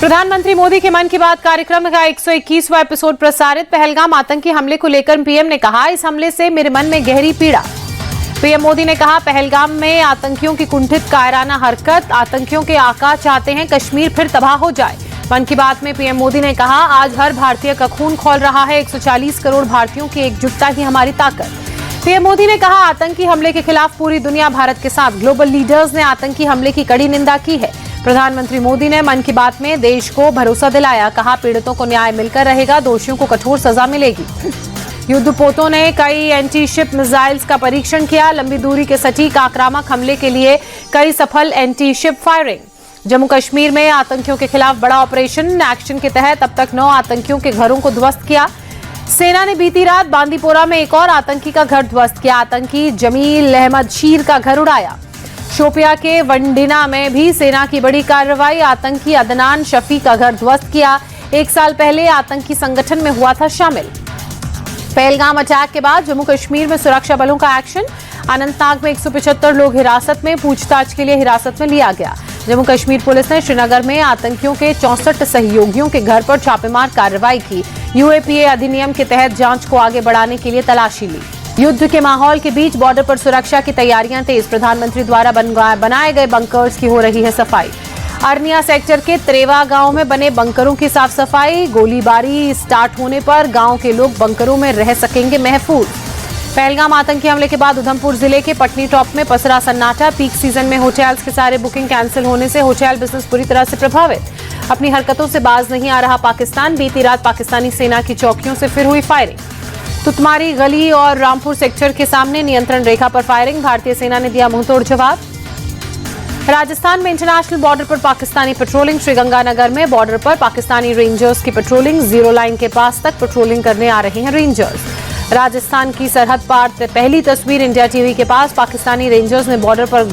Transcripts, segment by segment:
प्रधानमंत्री मोदी के मन की बात कार्यक्रम का 121वां एपिसोड प्रसारित। पहलगाम आतंकी हमले को लेकर पीएम ने कहा, इस हमले से मेरे मन में गहरी पीड़ा। पीएम मोदी ने कहा, पहलगाम में आतंकियों की कुंठित कायराना हरकत, आतंकियों के आका चाहते हैं कश्मीर फिर तबाह हो जाए। मन की बात में पीएम मोदी ने कहा, आज हर भारतीय का खून खौल रहा है, 140 करोड़ भारतीयों की एकजुटता ही हमारी ताकत। पीएम मोदी ने कहा, आतंकी हमले के खिलाफ पूरी दुनिया भारत के साथ। ग्लोबल लीडर्स ने आतंकी हमले की कड़ी निंदा की है। प्रधानमंत्री मोदी ने मन की बात में देश को भरोसा दिलाया, कहा पीड़ितों को न्याय मिलकर रहेगा, दोषियों को कठोर सजा मिलेगी। युद्धपोतों ने कई एंटी शिप मिसाइल्स का परीक्षण किया, लंबी दूरी के सटीक आक्रामक हमले के लिए कई सफल anti ship firing. Jammu Kashmir में आतंकियों के खिलाफ बड़ा ऑपरेशन एक्शन के तहत अब तक 9 आतंकियों के घरों को ध्वस्त किया। सेना ने बीती रात बांदीपोरा में एक और आतंकी का घर ध्वस्त किया, आतंकी जमील अहमद शीर का घर उड़ाया। शोपिया के वंडिना में भी सेना की बड़ी कार्रवाई, आतंकी अदनान शफी का घर ध्वस्त किया, 1 साल पहले आतंकी संगठन में हुआ था शामिल। पहलगाम अटैक के बाद जम्मू कश्मीर में सुरक्षा बलों का एक्शन, अनंतनाग में 175 लोग हिरासत में, पूछताछ के लिए हिरासत में लिया गया। जम्मू कश्मीर पुलिस ने श्रीनगर में आतंकियों के 64 सहयोगियों के घर पर छापेमार कार्रवाई की। यूएपीए अधिनियम के तहत जांच को आगे बढ़ाने के लिए तलाशी ली। युद्ध के माहौल के बीच बॉर्डर पर सुरक्षा की तैयारियां तेज, प्रधानमंत्री द्वारा बनाए गए बंकर्स की हो रही है सफाई। अरनिया सेक्टर के त्रेवा गांव में बने बंकरों की साफ सफाई, गोलीबारी स्टार्ट होने पर गांव के लोग बंकरों में रह सकेंगे महफूज। पहलगाम आतंकी हमले के बाद उधमपुर जिले के पटनी टॉप में पसरा सन्नाटा, पीक सीजन में होटल्स के सारे बुकिंग कैंसिल होने से होटल बिजनेस पूरी तरह से प्रभावित। अपनी हरकतों से बाज नहीं आ रहा पाकिस्तान, बीती रात पाकिस्तानी सेना की चौकियों से फिर हुई फायरिंग। तुतमारी गली और रामपुर सेक्टर के सामने नियंत्रण रेखा पर फायरिंग, भारतीय सेना ने दिया मुंहतोड़ जवाब। राजस्थान में इंटरनेशनल बॉर्डर पर पाकिस्तानी पेट्रोलिंग, श्रीगंगानगर में बॉर्डर पर पाकिस्तानी रेंजर्स की पेट्रोलिंग, जीरो लाइन के पास तक पेट्रोलिंग करने आ रहे हैं रेंजर्स। राजस्थान की सरहद पार पहली तस्वीर इंडिया टीवी के पास, पाकिस्तानी रेंजर्स ने बॉर्डर पर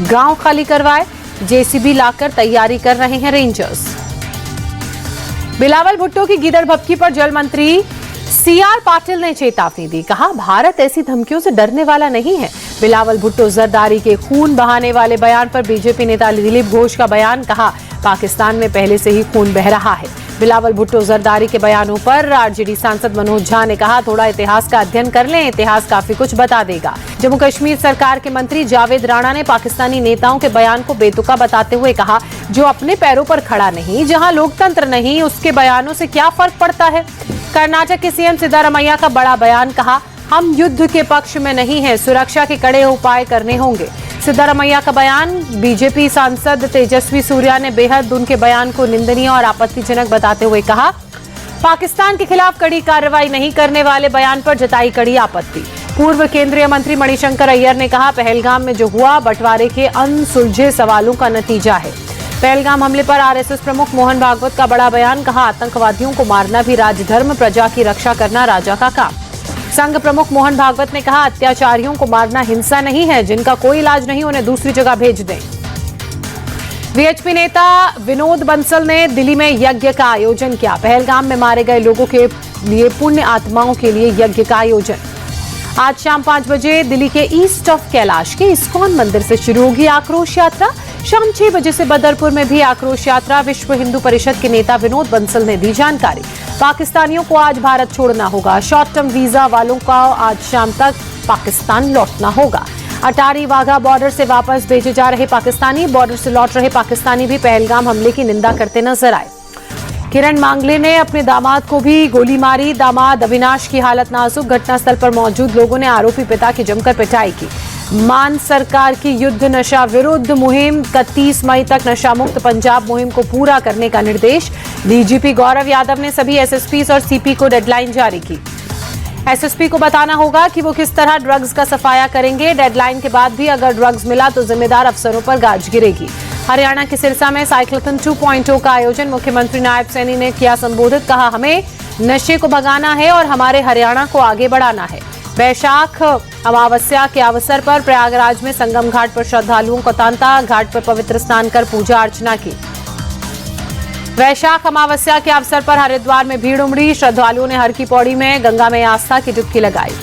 गांव खाली करवाए, जेसीबी लाकर तैयारी कर रहे हैं रेंजर्स। बिलावल भुट्टो की गीदड़ भपकी पर जल मंत्री सीआर पाटिल ने चेतावनी दी, कहा भारत ऐसी धमकियों से डरने वाला नहीं है। बिलावल भुट्टो जरदारी के खून बहाने वाले बयान पर बीजेपी नेता दिलीप घोष का बयान, कहा पाकिस्तान में पहले से ही खून बह रहा है। बिलावल भुट्टो जरदारी के बयानों पर आरजेडी सांसद मनोज झा ने कहा, थोड़ा इतिहास का अध्ययन कर लें, इतिहास काफी कुछ बता देगा। जम्मू कश्मीर सरकार के मंत्री जावेद राणा ने पाकिस्तानी नेताओं के बयान को बेतुका बताते हुए कहा, जो अपने पैरों पर खड़ा नहीं, जहां लोकतंत्र नहीं, उसके बयानों से क्या फर्क पड़ता है। कर्नाटक के सीएम सिद्धारमैया का बड़ा बयान, कहा हम युद्ध के पक्ष में नहीं हैं, सुरक्षा के कड़े उपाय करने होंगे। सिद्धारमैया का बयान, बीजेपी सांसद तेजस्वी सूर्या ने बेहद उनके बयान को निंदनीय और आपत्तिजनक बताते हुए कहा, पाकिस्तान के खिलाफ कड़ी कार्रवाई नहीं करने वाले बयान पर जताई कड़ी आपत्ति। पूर्व केंद्रीय मंत्री मणिशंकर अय्यर ने कहा, पहलगाम में जो हुआ बंटवारे के अनसुलझे सवालों का नतीजा है। पहलगाम हमले पर आरएसएस प्रमुख मोहन भागवत का बड़ा बयान, कहा आतंकवादियों को मारना भी राजधर्म, प्रजा की रक्षा करना राजा का काम। संघ प्रमुख मोहन भागवत ने कहा, अत्याचारियों को मारना हिंसा नहीं है, जिनका कोई इलाज नहीं उन्हें दूसरी जगह भेज दें। वीएचपी नेता विनोद बंसल ने दिल्ली में यज्ञ का आयोजन किया, पहलगाम में मारे गए लोगों के लिए पुण्य आत्माओं के लिए यज्ञ का आयोजन। आज शाम 5 बजे दिल्ली के ईस्ट ऑफ कैलाश के इस्कॉन मंदिर से शुरू होगी आक्रोश यात्रा, शाम 6 बजे से बदरपुर में भी आक्रोश यात्रा। विश्व हिंदू परिषद के नेता विनोद बंसल ने दी जानकारी, पाकिस्तानियों को आज भारत छोड़ना होगा, शॉर्ट टर्म वीजा वालों का आज शाम तक पाकिस्तान लौटना होगा। अटारी वाघा बॉर्डर से वापस भेजे जा रहे पाकिस्तानी, बॉर्डर से लौट रहे पाकिस्तानी भी पहलगाम हमले की निंदा करते नजर आए। किरण मांगले ने अपने दामाद को भी गोली मारी, दामाद अविनाश की हालत नाजुक, घटनास्थल पर मौजूद लोगों ने आरोपी पिता की जमकर पिटाई की। मान सरकार की युद्ध नशा विरुद्ध मुहिम, 31 मई तक नशा मुक्त पंजाब मुहिम को पूरा करने का निर्देश। डीजीपी गौरव यादव ने सभी एसएसपी और सीपी को डेडलाइन जारी की। एसएसपी को बताना होगा कि वो किस तरह ड्रग्स का सफाया करेंगे, डेडलाइन के बाद भी अगर ड्रग्स मिला तो जिम्मेदार अफसरों पर गाज गिरेगी। हरियाणा के सिरसा में साइक्लोथन 2.0 का आयोजन, मुख्यमंत्री नायब सैनी ने किया संबोधित, कहा हमें नशे को भगाना है और हमारे हरियाणा को आगे बढ़ाना है। वैशाख अमावस्या के अवसर पर प्रयागराज में संगम घाट पर श्रद्धालुओं को तांता, घाट पर पवित्र स्नान कर पूजा अर्चना की। वैशाख अमावस्या के अवसर पर हरिद्वार में भीड़ उमड़ी, श्रद्धालुओं ने हर की पौड़ी में गंगा में आस्था की डुबकी लगाई।